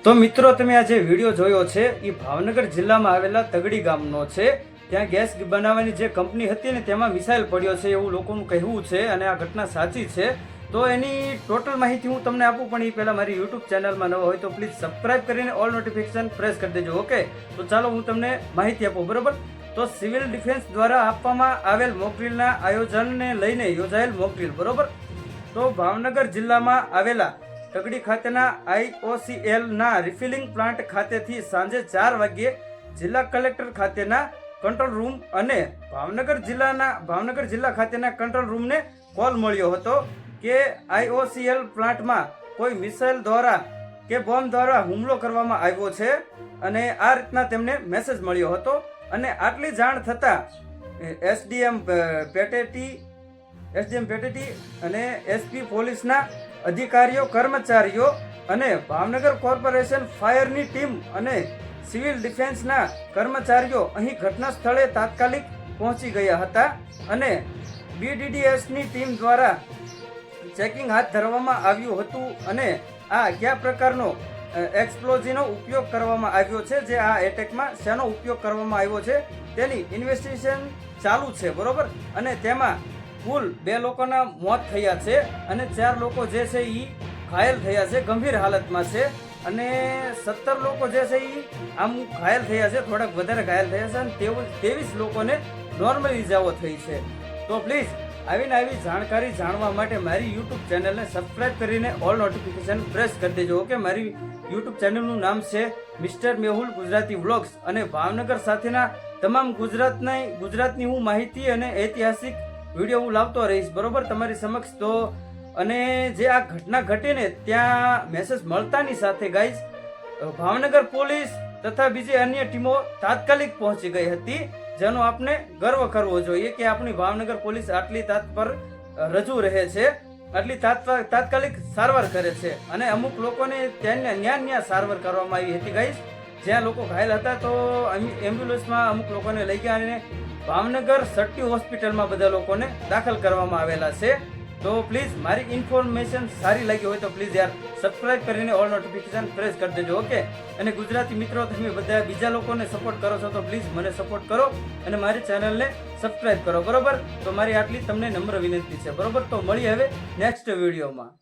તો મિત્રો તમે આ જે વિડીયો જોયો છે એ ભાવનગર જિલ્લામાં આવેલા તગડી ગામનો છે। ત્યાં ગેસ બનાવવાની જે કંપની હતી ને તેમાં મિસાઇલ પડ્યો છે એવું લોકોનું કહેવું છે અને આ ઘટના સાચી છે। તો એની ટોટલ માહિતી હું તમને આપું, પણ એ પહેલાં મારી યુટ્યુબ ચેનલમાં નવો હોય તો પ્લીઝ સબસ્ક્રાઇબ કરીને ઓલ નોટિફિકેશન પ્રેસ કરી દેજો। ઓકે, તો ચાલો હું તમને માહિતી આપું, બરોબર। તો સિવિલ ડિફેન્સ દ્વારા આપવામાં આવેલ મોકડ્રીલના આયોજનને લઈને યોજાયેલ મોકડ્રીલ, બરોબર। તો ભાવનગર જિલ્લામાં આવેલા તગડી ખાતેના IOCL ના રિફિલિંગ પ્લાન્ટ ખાતેથી સાંજે 4 વાગ્યે જિલ્લા કલેક્ટર ખાતેના કંટ્રોલ રૂમ અને ભાવનગર જિલ્લા ખાતેના કંટ્રોલ રૂમને કોલ મળ્યો હતો કે IOCL પ્લાન્ટમાં કોઈ મિસાઇલ દ્વારા કે બોમ્બ દ્વારા હુમલો કરવામાં આવ્યો છે અને આ રીતના તેમને મેસેજ મળ્યો હતો। અને આટલી જાણ થતાં SDM પેટેટી અને SP પોલીસના અધિકારીઓ, કર્મચારીઓ અને ભાવનગર કોર્પોરેશન ફાયરની ટીમ અને સિવિલ ડિફેન્સના કર્મચારીઓ અહીં ઘટના સ્થળે તાત્કાલિક પહોંચી ગયા હતા અને BDDSની ટીમ દ્વારા ચેકિંગ હાથ ધરવામાં આવ્યું હતું અને આ કયા પ્રકારનો એક્સપ્લોઝીવનો ઉપયોગ કરવામાં આવ્યો છે, જે આ એટેકમાં શેનો ઉપયોગ કરવામાં આવ્યો છે તેની ઇન્વેસ્ટિગેશન ચાલુ છે, બરોબર। અને તેમાં કુલ 2 લોકોના મોત થયા છે અને 4 લોકો જે છે એ ઘાયલ થયા છે, ગંભીર હાલતમાં છે અને 17 લોકો જે છે એ આમ ઘાયલ થયા છે, થોડાક વધારે ઘાયલ થયા છે અને 23 લોકોને નોર્મલ ઇજાઓ થઈ છે। તો પ્લીઝ આવી જાણકારી જાણવા માટે મારી યુટ્યુબ ચેનલને સબસ્ક્રાઇબ કરીને ઓલ નોટિફિકેશન પ્રેસ કરી દેજો। ઓકે, મારી યુટ્યુબ ચેનલનું નામ છે મિસ્ટર મેહુલ ગુજરાતી વ્લોગ્સ અને ભાવનગર સાથેના તમામ ગુજરાતની હું માહિતી અને ઐતિહાસિક વિડીયો હું લાવતો રહીશ, બરોબર, તમારી સમક્ષ। તો અને જે આ ઘટના ઘટીને ત્યાં મેસેજ મળતાની સાથે ગાઈઝ ભાવનગર પોલીસ તથા બીજી અન્ય ટીમો તાત્કાલિક પહોંચી ગઈ હતી, જેનો આપણે ગર્વ કરવો જોઈએ કે આપણી ભાવનગર પોલીસ આટલી તત્પર રજૂ રહે છે, આટલી તાત્કાલિક સારવાર કરે છે અને અમુક લોકોને ત્યાં સારવાર કરવામાં આવી હતી ગાઈઝ, જ્યાં લોકો ઘાયલ હતા તો એમ્બ્યુલન્સમાં અમુક લોકોને લઈ ગયા અને ભાવનગર સટ્ટી હોસ્પિટલમાં બધા લોકોને દાખલ કરવામાં આવેલા છે। તો પ્લીઝ મારી ઇન્ફોર્મેશન સારી લાગી હોય તો પ્લીઝ યાર સબસ્ક્રાઇબ કરીને ઓલ નોટિફિકેશન પ્રેસ કરી દેજો। ઓકે, અને ગુજરાતી મિત્રો તમે બધા બીજા લોકોને સપોર્ટ કરો છો તો પ્લીઝ મને સપોર્ટ કરો અને મારી ચેનલને સબસ્ક્રાઇબ કરો, બરોબર। તો મારી આટલી તમને નમ્ર વિનંતી છે, બરોબર। તો મળીએ હવે નેક્સ્ટ વિડીયોમાં।